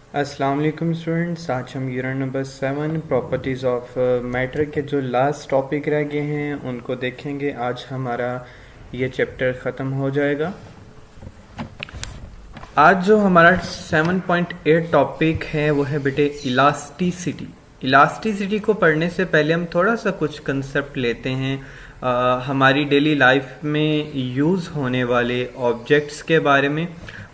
अस्सलाम वालेकुम स्टूडेंट्स। आज हम unit number 7 properties of matter के जो लास्ट टॉपिक रह गए हैं उनको देखेंगे। आज हमारा ये चैप्टर ख़त्म हो जाएगा। आज जो हमारा 7.8 टॉपिक है वो है बेटे इलास्टिसिटी। इलास्टिसिटी को पढ़ने से पहले हम थोड़ा सा कुछ कंसेप्ट लेते हैं हमारी डेली लाइफ में यूज़ होने वाले ऑब्जेक्ट्स के बारे में।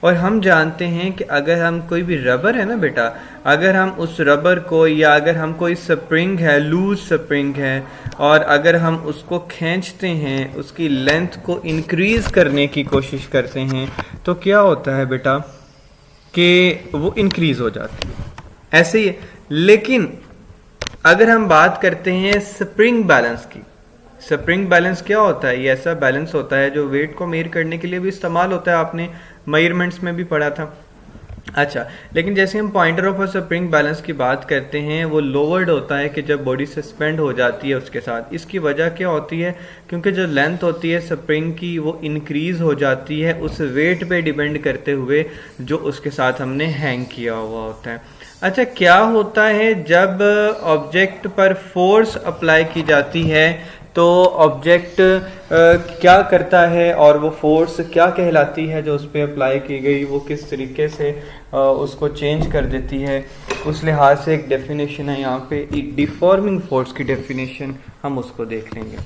और हम जानते हैं कि अगर हम कोई भी रबर है ना बेटा, अगर हम उस रबर को या अगर हम कोई स्प्रिंग है, लूज स्प्रिंग है, और अगर हम उसको खींचते हैं, उसकी लेंथ को इंक्रीज करने की कोशिश करते हैं तो क्या होता है बेटा कि वो इंक्रीज हो जाती है। ऐसे ही है। लेकिन अगर हम बात करते हैं स्प्रिंग बैलेंस की, स्प्रिंग बैलेंस क्या होता है? ये ऐसा बैलेंस होता है जो वेट को मेयर करने के लिए भी इस्तेमाल होता है। आपने मेजरमेंट्स में भी पढ़ा था। अच्छा, लेकिन जैसे हम पॉइंटर ऑफ स्प्रिंग बैलेंस की बात करते हैं वो लोवर्ड होता है कि जब बॉडी सस्पेंड हो जाती है उसके साथ। इसकी वजह क्या होती है? क्योंकि जो लेंथ होती है स्प्रिंग की वो इंक्रीज हो जाती है उस वेट पे डिपेंड करते हुए जो उसके साथ हमने हैंग किया हुआ होता है। अच्छा, क्या होता है जब ऑब्जेक्ट पर फोर्स अप्लाई की जाती है तो ऑब्जेक्ट क्या करता है और वो फोर्स क्या कहलाती है जो उस पर अप्लाई की गई, वो किस तरीके से उसको चेंज कर देती है। उस लिहाज से एक डेफिनेशन है यहाँ पे, डिफॉर्मिंग फोर्स की डेफिनेशन हम उसको देख लेंगे।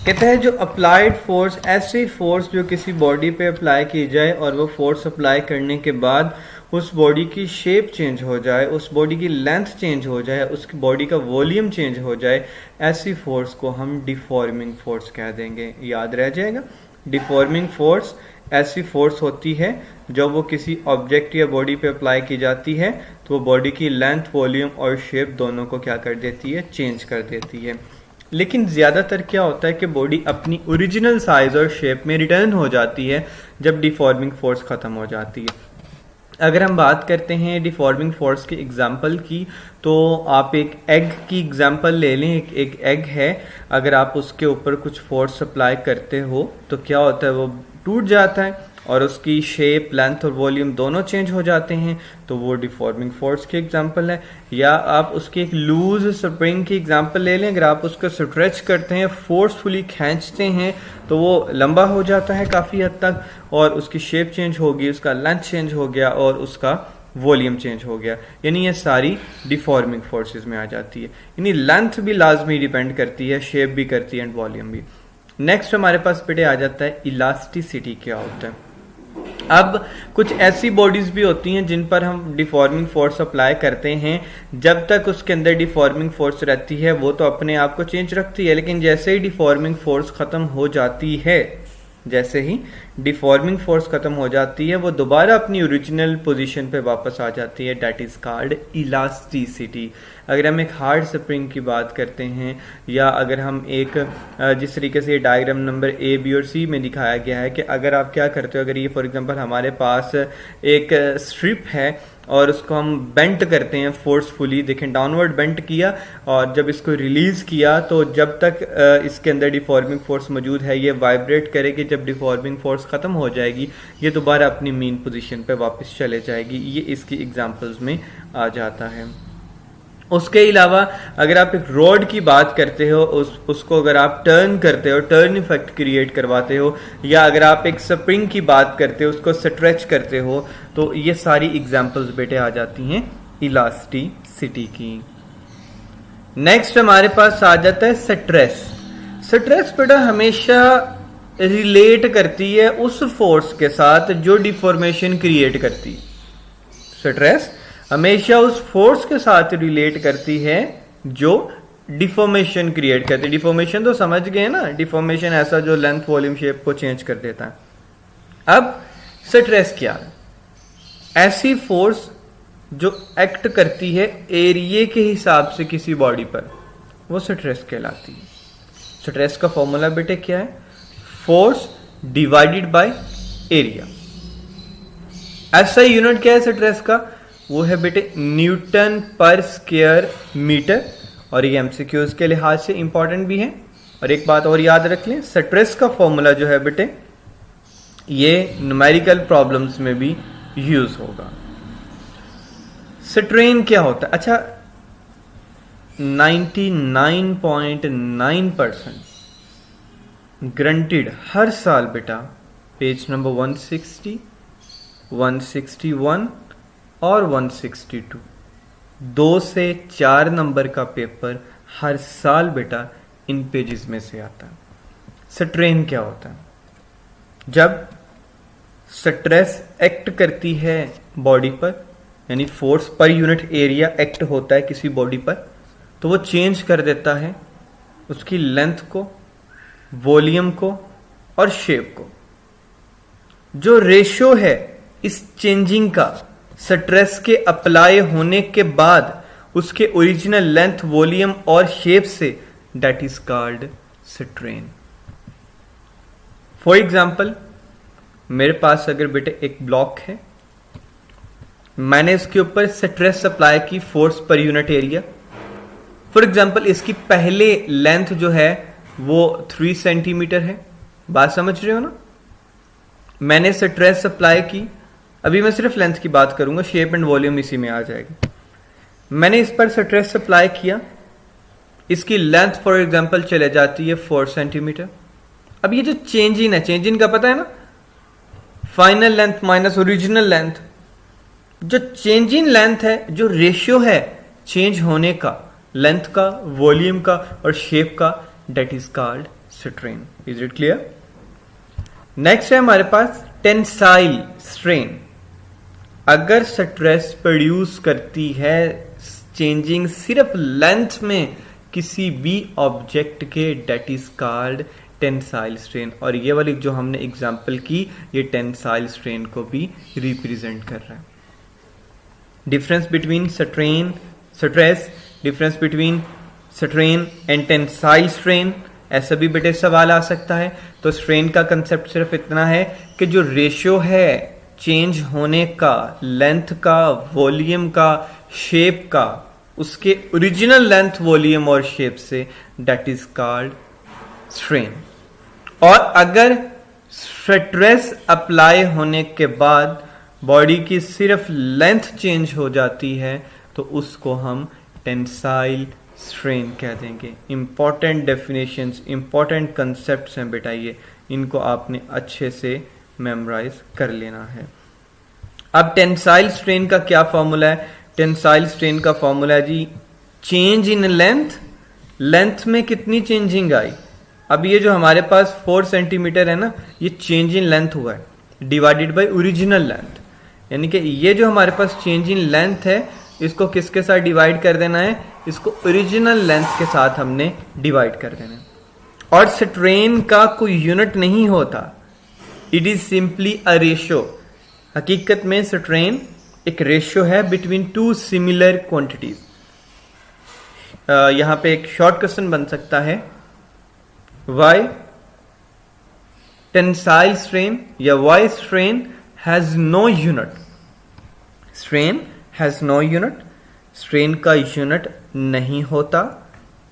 कहते हैं जो अप्लाइड फोर्स, ऐसी फोर्स जो किसी बॉडी पे अप्लाई की जाए और वो फोर्स अप्लाई करने के बाद उस बॉडी की शेप चेंज हो जाए, उस बॉडी की लेंथ चेंज हो जाए, उसकी बॉडी का वॉल्यूम चेंज हो जाए, ऐसी फोर्स को हम डिफॉर्मिंग फोर्स कह देंगे। याद रह जाएगा, डिफॉर्मिंग फोर्स ऐसी फोर्स होती है जब वो किसी ऑब्जेक्ट या बॉडी पे अप्लाई की जाती है तो वो बॉडी की लेंथ, वॉल्यूम और शेप दोनों को क्या कर देती है? चेंज कर देती है। लेकिन ज़्यादातर क्या होता है कि बॉडी अपनी ओरिजिनल साइज और शेप में रिटर्न हो जाती है जब डिफॉर्मिंग फोर्स ख़त्म हो जाती है। अगर हम बात करते हैं डिफॉर्मिंग फोर्स के एग्जाम्पल की तो आप एक एग की एग्जाम्पल ले लें। एक एग है, अगर आप उसके ऊपर कुछ फोर्स अप्लाई करते हो तो क्या होता है? वो टूट जाता है और उसकी शेप, लेंथ और वॉल्यूम दोनों चेंज हो जाते हैं, तो वो डिफॉर्मिंग फोर्स की एग्जांपल है। या आप उसकी एक लूज स्प्रिंग की एग्जांपल ले लें, अगर आप उसको स्ट्रेच करते हैं, फोर्सफुली खींचते हैं तो वो लंबा हो जाता है काफ़ी हद तक और उसकी शेप चेंज होगी, उसका लेंथ चेंज हो गया और उसका वॉल्यूम चेंज हो गया। यानी ये सारी डिफॉर्मिंग फोर्सेस में आ जाती है। यानी लेंथ भी लाजमी डिपेंड करती है, शेप भी करती है एंड वॉल्यूम भी। नेक्स्ट हमारे पास बेटे आ जाता है इलास्टिसिटी। क्या होता है? अब कुछ ऐसी बॉडीज भी होती हैं जिन पर हम डिफॉर्मिंग फोर्स अप्लाई करते हैं, जब तक उसके अंदर डिफॉर्मिंग फोर्स रहती है वो तो अपने आप को चेंज रखती है, लेकिन जैसे ही डिफॉर्मिंग फोर्स खत्म हो जाती है, जैसे ही डिफॉर्मिंग फोर्स खत्म हो जाती है वो दोबारा अपनी ओरिजिनल पोजीशन पे वापस आ जाती है। That is called elasticity. अगर हम एक हार्ड स्प्रिंग की बात करते हैं या अगर हम एक जिस तरीके से ये डायग्राम नंबर ए, बी और सी में दिखाया गया है कि अगर आप क्या करते हो, अगर ये फॉर एग्जांपल हमारे पास एक स्ट्रिप है और उसको हम बेंट करते हैं फोर्सफुली, देखें डाउनवर्ड बेंट किया और जब इसको रिलीज किया तो जब तक इसके अंदर डिफॉर्मिंग फोर्स मौजूद है ये वाइब्रेट करेगी। जब डिफॉर्मिंग फोर्स खत्म हो जाएगी ये दोबारा अपनी मेन पोजीशन पे वापस चले जाएगी। ये इसकी एग्जांपल्स में आ जाता है। उसके अलावा अगर आप एक रॉड की बात करते हो, उसको अगर आप टर्न करते हो, टर्न इफेक्ट क्रिएट करवाते हो, या अगर आप एक स्प्रिंग की बात करते हो, उसको स्ट्रेच करते हो, तो ये सारी एग्जांपल्स बेटे आ जाती हैं इलास्टिसिटी की। नेक्स्ट हमारे पास आ जाता है स्ट्रेस। स्ट्रेस बेटा हमेशा रिलेट करती है उस फोर्स के साथ जो डिफॉर्मेशन क्रिएट करती है। स्ट्रेस हमेशा उस फोर्स के साथ रिलेट करती है जो डिफॉर्मेशन क्रिएट करती है। डिफॉर्मेशन तो समझ गए ना, डिफॉर्मेशन ऐसा जो लेंथ, वॉल्यूम, शेप को चेंज कर देता है। अब स्ट्रेस क्या है? ऐसी फोर्स जो एक्ट करती है एरिया के हिसाब से किसी बॉडी पर, वो स्ट्रेस कहलाती है। स्ट्रेस का फॉर्मूला बेटे क्या है? Force divided by area. ऐसा यूनिट क्या है स्ट्रेस का? वो है बेटे न्यूटन पर स्क्वायर मीटर। और ये एमसीक्यूज के लिहाज से इंपॉर्टेंट भी है। और एक बात और याद रख लें, स्ट्रेस का फॉर्मूला जो है बेटे ये न्यूमेरिकल प्रॉब्लम्स में भी यूज होगा। स्ट्रेन क्या होता है? अच्छा, 99.9% ग्रंटेड हर साल बेटा पेज नंबर 160, 161 और 162, 2 से 4 नंबर का पेपर हर साल बेटा इन पेजेस में से आता है। स्ट्रेन क्या होता है? जब स्ट्रेस एक्ट करती है बॉडी पर, यानी force per unit area act होता है किसी बॉडी पर, तो वो चेंज कर देता है उसकी लेंथ को, वॉल्यूम को और शेप को। जो रेशो है इस चेंजिंग का स्ट्रेस के अप्लाई होने के बाद उसके ओरिजिनल लेंथ, वॉल्यूम और शेप से, that is called strain. For example, मेरे पास अगर बेटे एक ब्लॉक है, मैंने इसके ऊपर स्ट्रेस अप्लाई की force per unit area. For example, इसकी पहले लेंथ जो है वो 3 सेंटीमीटर है। बात समझ रहे हो ना? मैंने स्ट्रेस अप्लाई की, अभी मैं सिर्फ लेंथ की बात करूंगा, शेप एंड वॉल्यूम इसी में आ जाएगा। मैंने इस पर स्ट्रेस अप्लाई किया, इसकी लेंथ फॉर एग्जाम्पल चले जाती है 4 सेंटीमीटर। अब ये जो चेंजिंग है, चेंजिंग का पता है ना, final length minus original length. जो चेंजिंग लेंथ है, जो रेशियो है चेंज होने का, लेंथ का, वॉल्यूम का और शेप का, that is called strain. Is it clear? Next है हमारे पास टेंसाइल स्ट्रेन। अगर स्ट्रेस प्रोड्यूस करती है चेंजिंग सिर्फ लेंथ में किसी भी ऑब्जेक्ट के, that is called tensile strain. और ये वाली जो हमने एग्जांपल की, ये टेंसाइल स्ट्रेन को भी रिप्रेजेंट कर रहा है। Difference between strain, stress, difference between strain and tensile strain, ऐसा भी बेटे सवाल आ सकता है। तो स्ट्रेन का कंसेप्ट सिर्फ इतना है कि जो रेशियो है चेंज होने का, लेंथ का, वॉल्यूम का, शेप का, उसके ओरिजिनल लेंथ, वॉल्यूम और शेप से, दैट इज कॉल्ड स्ट्रेन। और अगर स्ट्रेस अप्लाई होने के बाद बॉडी की सिर्फ लेंथ चेंज हो जाती है तो उसको हम टेंसाइल स्ट्रेन कह देंगे। इंपॉर्टेंट डेफिनेशंस, इंपॉर्टेंट कंसेप्ट्स हैं बेटा ये, इनको आपने अच्छे से मेमोराइज कर लेना है। अब टेंसाइल स्ट्रेन का क्या फॉर्मूला है? टेंसाइल स्ट्रेन का फॉर्मूला है जी, चेंज इन लेंथ, लेंथ में कितनी चेंजिंग आई। अब ये जो हमारे पास 4 सेंटीमीटर है ना, ये चेंज इन लेंथ हुआ है डिवाइडेड बाय ओरिजिनल लेंथ। यानी कि ये जो हमारे पास चेंज इन लेंथ है, इसको किसके साथ डिवाइड कर देना है? इसको ओरिजिनल लेंथ के साथ हमने डिवाइड कर देना है। और स्ट्रेन का कोई यूनिट नहीं होता, it is simply a ratio. हकीकत में स्ट्रेन एक रेशियो है बिटवीन 2 सिमिलर क्वांटिटीज। यहां पे एक शॉर्ट क्वेश्चन बन सकता है, वाई टेंसाइल स्ट्रेन या why strain has no unit. Strain has no unit, strain का यूनिट नहीं होता,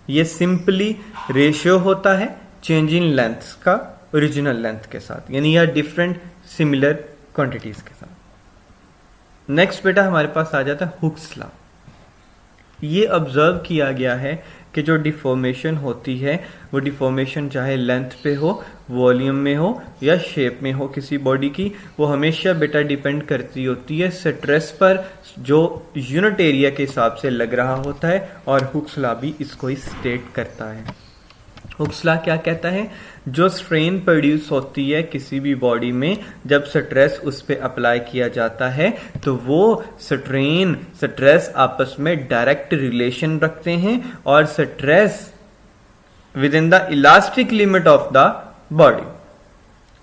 ये सिंपली रेशियो होता है चेंज इन लेंथ का ओरिजिनल लेंथ के साथ, यानी यह डिफरेंट सिमिलर क्वांटिटीज के साथ। नेक्स्ट बेटा हमारे पास आ जाता है हुक्स लॉ। ये ऑब्जर्व किया गया है कि जो डिफॉर्मेशन होती है, वो डिफॉर्मेशन चाहे लेंथ पे हो, वॉल्यूम में हो या शेप में हो किसी बॉडी की, वो हमेशा बेटा डिपेंड करती होती है स्ट्रेस पर जो यूनिट एरिया के हिसाब से लग रहा होता है। और हुक्स लॉ भी इसको ही स्टेट करता है। हुक्स लॉ क्या कहता है? जो स्ट्रेन प्रोड्यूस होती है किसी भी बॉडी में, जब स्ट्रेस उस पर अप्लाई किया जाता है तो वो स्ट्रेन स्ट्रेस आपस में डायरेक्ट रिलेशन रखते हैं और stress within the elastic limit of the body,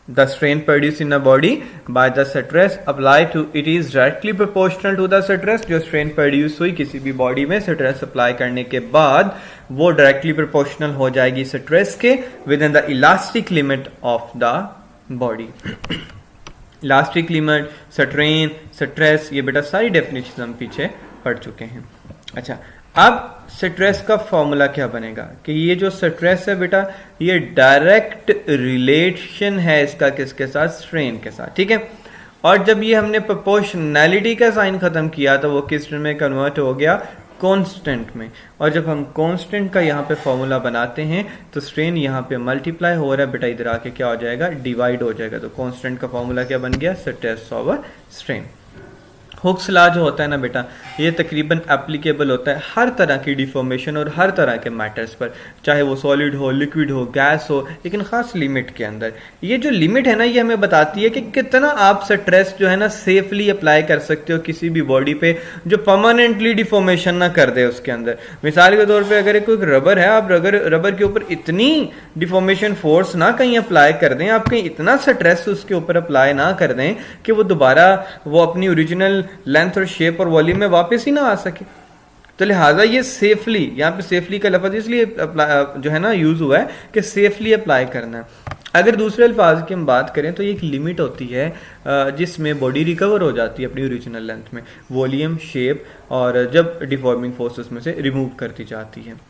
the strain produce in the body by the stress apply to it is directly proportional to the stress. जो strain produce हुई किसी भी body में stress apply करने के बाद, वो directly proportional हो जाएगी स्ट्रेस के with in the elastic limit of the body. Elastic limit, strain, stress, ये बेटा सारी डेफिनेशन हम पीछे पढ़ चुके हैं। अच्छा, अब स्ट्रेस का फॉर्मूला क्या बनेगा कि ये जो स्ट्रेस है बेटा, ये डायरेक्ट रिलेशन है इसका किसके साथ? स्ट्रेन के साथ। ठीक है, और जब ये हमने प्रोपोर्शनैलिटी का साइन खत्म किया तो वो किस में कन्वर्ट हो गया, कांस्टेंट में। और जब हम कांस्टेंट का यहाँ पे फॉर्मूला बनाते हैं तो स्ट्रेन यहाँ पे मल्टीप्लाई हो रहा है बेटा, इधर आके क्या हो जाएगा, डिवाइड हो जाएगा। तो कांस्टेंट का फॉर्मूला क्या बन गया, stress over strain. Hooks law जो होता है ना बेटा, ये तकरीबन एप्लीकेबल होता है हर तरह की डिफॉर्मेशन और हर तरह के मैटर्स पर, चाहे वो सॉलिड हो, लिक्विड हो, गैस हो, लेकिन खास लिमिट के अंदर। ये जो लिमिट है ना, ये हमें बताती है कि कितना आप स्ट्रेस जो है ना सेफली अप्लाई कर सकते हो किसी भी बॉडी पे, जो परमानेंटली डिफॉर्मेशन ना कर दे उसके अंदर। मिसाल के तौर पर अगर कोई रबर है, आप रबर के ऊपर इतनी डिफॉर्मेशन फोर्स ना कहीं अप्लाई कर दें, आप कहीं इतना स्ट्रेस उसके ऊपर अप्लाई ना कर दें कि वो दोबारा वो अपनी ओरिजिनल लेंथ और शेप और वॉल्यूम में वापस ही ना आ सके। तो लिहाजा ये सेफली, यहाँ पे सेफली का लफ्ज इसलिए जो है ना यूज हुआ है कि सेफली अप्लाई करना है। अगर दूसरे अल्फाज की हम बात करें तो ये एक लिमिट होती है जिसमें बॉडी रिकवर हो जाती है अपनी ओरिजिनल लेंथ में, वॉल्यूम, शेप, और जब डिफॉर्मिंग फोर्स उसमें से रिमूव करती जाती है।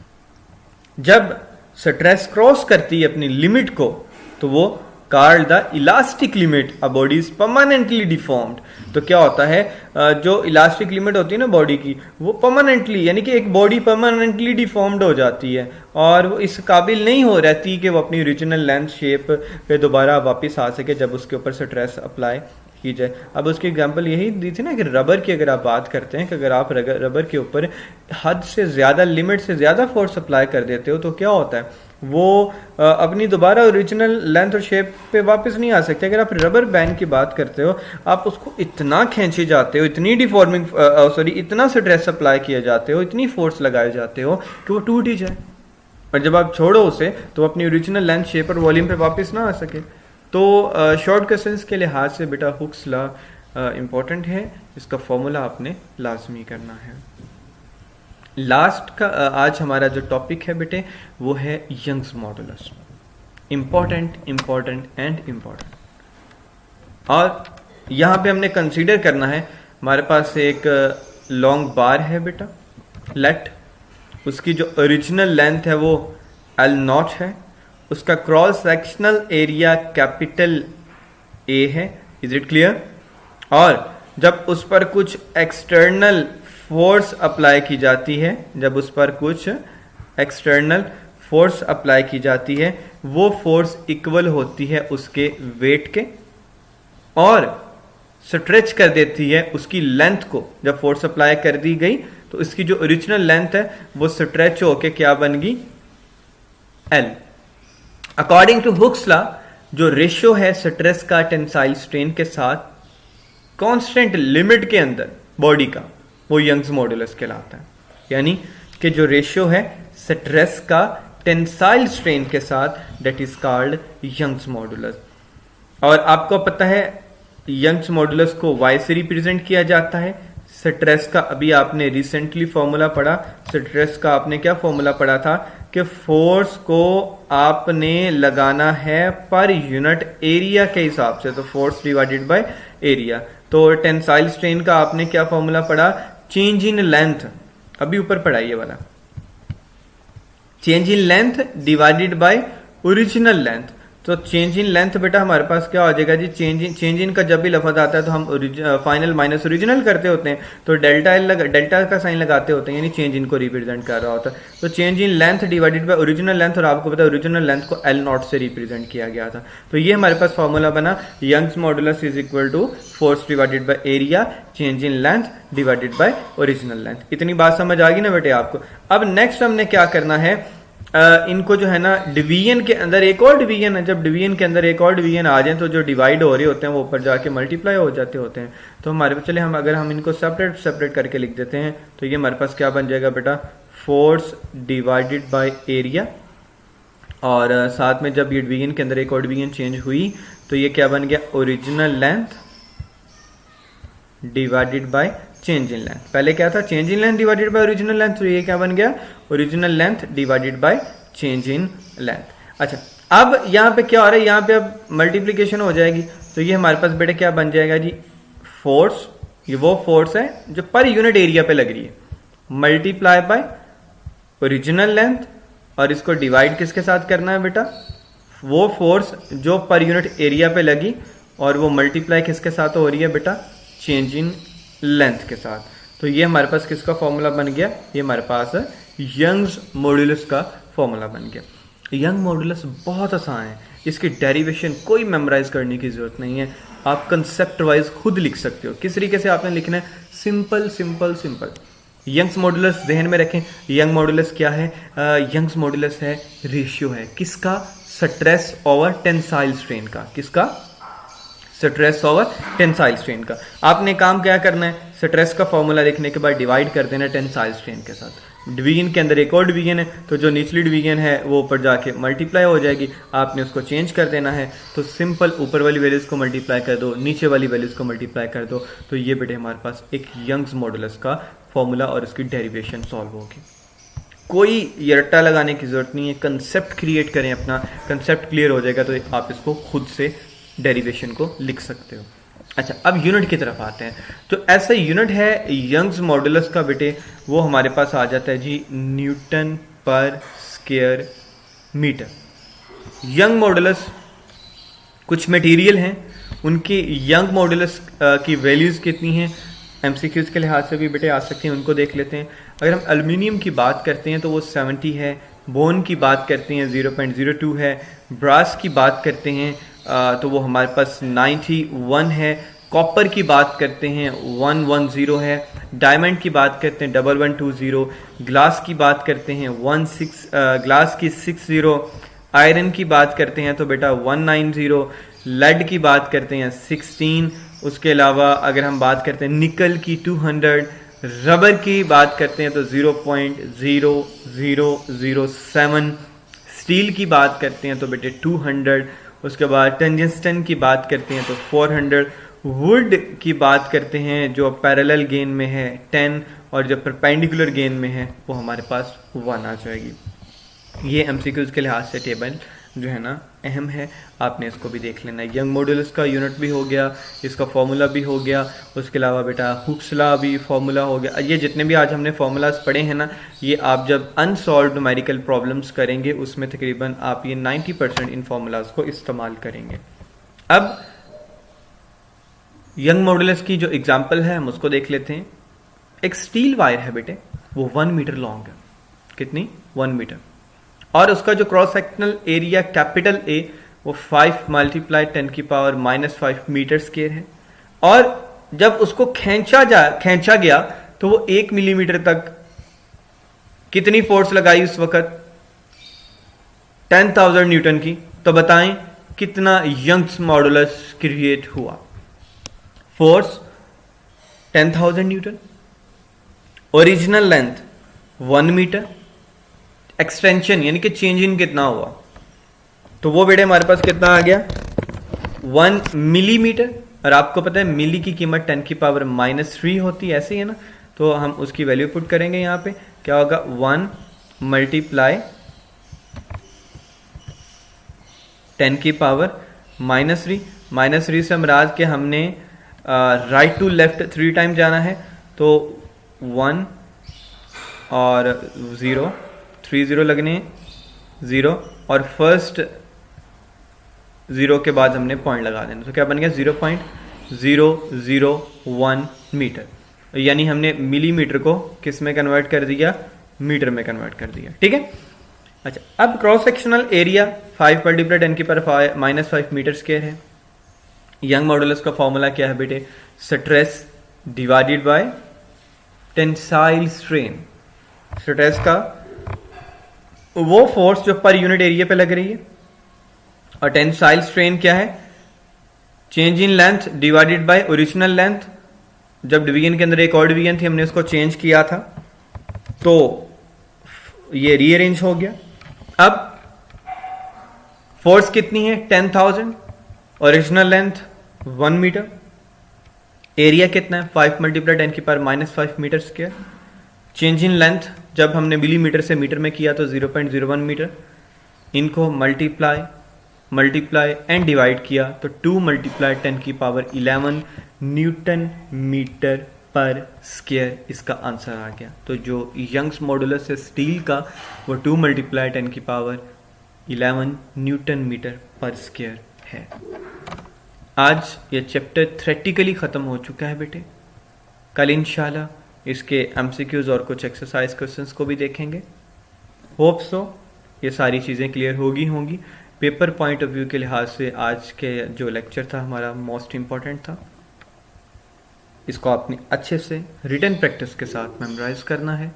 जब स्ट्रेस क्रॉस करती है अपनी लिमिट को तो वो called the elastic limit, a body is permanently deformed. तो क्या होता है, जो इलास्टिक लिमिट होती है ना बॉडी की, वो परमानेंटली, यानी कि एक बॉडी परमानेंटली डिफॉर्म्ड हो जाती है और वो इस काबिल नहीं हो रहती कि वो अपनी ओरिजिनल लेंथ शेप पे दोबारा वापस आ सके जब उसके ऊपर स्ट्रेस अप्लाई की जाए। अब उसकी एग्जांपल यही दी थी ना कि रबर की अगर आप बात करते हैं कि अगर आप रबर के ऊपर हद से ज्यादा, लिमिट से ज्यादा फोर्स अप्लाई कर देते हो तो क्या होता है, वो अपनी दोबारा ओरिजिनल लेंथ और शेप पे वापस नहीं आ सकते। अगर आप रबर बैंड की बात करते हो, आप उसको इतना खींचे जाते हो, इतनी डिफॉर्मिंग इतना स्ट्रेस अप्लाई किए जाते हो, इतनी फोर्स लगाए जाते हो कि वो टूट ही जाए, और जब आप छोड़ो उसे तो अपनी ओरिजिनल लेंथ, शेप और वॉल्यूम पे वापस ना आ सके। तो शॉर्ट क्वेश्चंस के लिहाज से बेटा हुक्स लॉ इम्पोर्टेंट है, इसका फॉर्मूला आपने लाजमी करना है। लास्ट का आज हमारा जो टॉपिक है बेटे वो है Young's modulus. Important and important. और यहाँ पे हमने कंसीडर करना है, हमारे पास एक लॉन्ग बार है बेटा, लेट, उसकी जो ओरिजिनल लेंथ है वो L0 है, उसका cross sectional area capital A है, इज इट क्लियर। और जब उस पर कुछ एक्सटर्नल फोर्स अप्लाई की जाती है, जब उस पर कुछ एक्सटर्नल फोर्स अप्लाई की जाती है, वो फोर्स इक्वल होती है उसके वेट के और स्ट्रेच कर देती है उसकी लेंथ को। जब फोर्स अप्लाई कर दी गई तो इसकी जो ओरिजिनल लेंथ है वो स्ट्रेच होके क्या बन गई, L। According to Hooke's law, जो रेशियो है स्ट्रेस का टेंसाइल स्ट्रेन के साथ कांस्टेंट लिमिट के अंदर बॉडी का, वो यंग्स मॉडुलस कहलाता है। यानी कि जो रेशियो है स्ट्रेस का टेंसाइल स्ट्रेन के साथ, that is called Young's modulus. और आपको पता है यंग्स मॉडुलस को Y से रिप्रेजेंट किया जाता है। स्ट्रेस का अभी आपने रिसेंटली फॉर्मूला पढ़ा, स्ट्रेस का आपने क्या फॉर्मूला पढ़ा था कि फोर्स को आपने लगाना है पर यूनिट एरिया के हिसाब से, तो फोर्स डिवाइडेड बाय एरिया। तो टेंसाइल स्ट्रेन का आपने क्या फॉर्मूला पढ़ा, चेंज इन लेंथ, अभी ऊपर पढ़ा ये वाला, change in length divided by original length. तो चेंज इन लेंथ बेटा हमारे पास क्या हो जाएगा जी, चेंज इन का जब भी लफ्ज आता है तो हम फाइनल माइनस ओरिजिनल करते होते हैं, तो डेल्टा का साइन लगाते होते हैं, यानी चेंज इन को रिप्रेजेंट कर रहा होता है। तो change in length divided by original length, और आपको पता है ओरिजिनल लेंथ को L0 से रिप्रेजेंट किया गया था। तो ये हमारे पास फॉर्मूला बना, Young's modulus is equal to force divided by area, change in length divided by original length. इतनी बात समझ आ गई ना बेटे आपको। अब नेक्स्ट हमने क्या करना है, इनको जो है ना डिवीजन के अंदर एक और डिवीजन है, जब डिवीजन के अंदर एक और डिवीजन आ जाए तो जो डिवाइड हो रहे होते हैं वो ऊपर जाके मल्टीप्लाई हो जाते होते हैं। तो हमारे पास चले, हम अगर हम इनको सेपरेट करके लिख देते हैं तो ये हमारे पास क्या बन जाएगा बेटा, फोर्स डिवाइडेड बाय एरिया, और साथ में जब ये डिवीजन के अंदर एक और डिवीजन चेंज हुई तो ये क्या बन गया, original length divided by change in length. पहले क्या था, change in length divided by original length, तो ये क्या बन गया, original length divided by change in length. अच्छा, अब यहाँ पे क्या हो रहा है, यहाँ पे अब मल्टीप्लीकेशन हो जाएगी, तो ये हमारे पास बेटा क्या बन जाएगा जी, फोर्स, ये वो फोर्स है जो पर यूनिट एरिया पे लग रही है, मल्टीप्लाई बाय ओरिजिनल लेंथ, और इसको डिवाइड किसके साथ करना है बेटा, वो फोर्स जो पर यूनिट एरिया पे लगी और वो मल्टीप्लाई किसके साथ हो रही है बेटा, चेंज इन लेंथ के साथ। तो ये हमारे पास किसका फॉर्मूला बन गया, ये हमारे पास है यंग्स मॉड्यूलस का फॉर्मूला बन गया। यंग मॉड्यूलस बहुत आसान है, इसकी डेरिवेशन कोई मेमोराइज करने की जरूरत नहीं है, आप कंसेप्ट वाइज खुद लिख सकते हो। किस तरीके से आपने लिखना है, simple simple simple. Young's modulus जहन में रखें, यंग मॉड्यूलस क्या है, यंग्स मॉड्यूलस है रेशियो है किसका, स्ट्रेस ओवर टेंसाइल स्ट्रेन का, किसका, स्ट्रेस ओवर टेंसाइल स्ट्रेन का। आपने काम क्या करना है, स्ट्रेस का फॉर्मूला लिखने के बाद डिवाइड कर देना टेंसाइल स्ट्रेन के साथ। डिवीजन के अंदर एक और डिवीजन है, तो जो निचली डिवीजन है वो ऊपर जाके मल्टीप्लाई हो जाएगी, आपने उसको चेंज कर देना है। तो सिंपल ऊपर वाली वैल्यूज को मल्टीप्लाई कर दो, नीचे वाली वैल्यूज को मल्टीप्लाई कर दो, तो ये बेटे हमारे पास एक यंग्स मॉडुलस का फॉर्मूला और इसकी डेरिवेशन सॉल्व होगी। कोई ये रट्टा लगाने की जरूरत नहीं है, कंसेप्ट क्रिएट करें, अपना कंसेप्ट क्लियर हो जाएगा तो आप इसको खुद से डेरिवेशन को लिख सकते हो। अच्छा, अब यूनिट की तरफ आते हैं। तो ऐसा यूनिट है यंग्स मॉडुलस का बेटे, वो हमारे पास आ जाता है जी न्यूटन पर स्क्वायर मीटर। यंग मॉडुलस, कुछ मटेरियल हैं उनकी यंग मॉडुलस की वैल्यूज कितनी हैं, एमसीक्यूज के लिहाज से भी बेटे आ सकते हैं, उनको देख लेते हैं। अगर हम एल्युमिनियम की बात करते हैं तो वो 70 है, बोन की बात करते हैं 0.02 है, ब्रास की बात करते हैं तो वो हमारे पास 91 है, कॉपर की बात करते हैं 110 है, डायमंड की बात करते हैं 1120, ग्लास की बात करते हैं ग्लास की 60, आयरन की बात करते हैं तो बेटा 190, लेड की बात करते हैं 16, उसके अलावा अगर हम बात करते हैं निकल की 200, रबर की बात करते हैं तो 0.0007, स्टील की बात करते हैं तो बेटे 200, उसके बाद टंगस्टन की बात करते हैं तो 400, वुड की बात करते हैं जो पैरेलल गेन में है 10, और जो परपेंडिकुलर गेन में है वो हमारे पास 1 आ जाएगी। ये एमसीक्यूज के लिहाज से टेबल जो है ना अहम है, आपने इसको भी देख लेना है। यंग मॉडुलस का यूनिट भी हो गया, इसका फॉर्मूला भी हो गया, उसके अलावा बेटा हुक्स लॉ भी फॉर्मूला हो गया। ये जितने भी आज हमने फॉर्मूलाज पढ़े हैं ना, ये आप जब अनसॉल्व्ड न्यूमेरिकल प्रॉब्लम्स करेंगे उसमें तकरीबन आप ये 90% इन फॉर्मूलाज को इस्तेमाल करेंगे। अब यंग मॉडुलस की जो एग्जाम्पल है हम उसको देख लेते हैं। एक स्टील वायर है बेटे, वो 1 मीटर लॉन्ग है, कितनी, 1 मीटर, और उसका जो cross sectional area capital A वो 5 × 10⁻⁻5 मीटर स्क्वायर है, और जब उसको खींचा गया तो वो 1 मिलीमीटर तक कितनी फोर्स लगाई उस वक्त, 10,000 न्यूटन की। तो बताएं कितना यंग्स मॉडुलस क्रिएट हुआ, force 10,000 newton, original length 1 metre, extension यानी कि चेंज इन कितना हुआ, तो वो बेटे हमारे पास कितना आ गया, 1 मिलीमीटर। और आपको पता है मिली की कीमत 10⁻³ होती है, ऐसे ही है ना, तो हम उसकी वैल्यू पुट करेंगे यहाँ पे, क्या होगा 1 × 10⁻³ -3 से मराद के हमने राइट टू लेफ्ट 3 टाइम जाना है, तो 1 और 0, 3 0 लगने, 0 और फर्स्ट 0 के बाद हमने पॉइंट लगा देना, तो क्या बन गया 0.001 मीटर, यानी हमने मिलीमीटर को किस में कन्वर्ट कर दिया, मीटर में कन्वर्ट कर दिया। ठीक है। अच्छा, अब cross sectional area 5 × 10⁻⁻5 metre square है। यंग मॉडुलस का फॉर्मूला क्या है बेटे, stress divided by tensile strain. Stress का वो फोर्स जो पर यूनिट एरिया पे लग रही है, और टेंसाइल स्ट्रेन क्या है, change in length divided by original length. जब डिवीजन के अंदर एक और डिवीजन थी हमने उसको चेंज किया था तो ये रीअरेंज हो गया। अब फोर्स कितनी है 10,000, ओरिजिनल लेंथ 1 मीटर, एरिया कितना है 5 × 10⁻⁻5 metre square, change in length जब हमने मिलीमीटर से मीटर में किया तो 0.01 मीटर, इनको मल्टीप्लाई एंड डिवाइड किया तो 2 × 10⁻11 न्यूटन मीटर पर स्क्वायर इसका आंसर आ गया। तो जो यंग्स मॉडुलस है स्टील का वो 2 × 10⁻11 न्यूटन मीटर पर स्क्वायर है। आज ये चैप्टर थ्योरेटिकली ख़त्म हो चुका है बेटे। कल इंशाल्लाह इसके एमसीक्यूज़ और कुछ एक्सरसाइज क्वेश्चंस को भी देखेंगे। होप सो ये सारी चीज़ें क्लियर होंगी। पेपर पॉइंट ऑफ व्यू के लिहाज से आज के जो लेक्चर था हमारा मोस्ट इम्पॉर्टेंट था। इसको आपने अच्छे से रिटन प्रैक्टिस के साथ मेमोराइज करना है।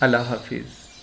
अल्लाह हाफिज़।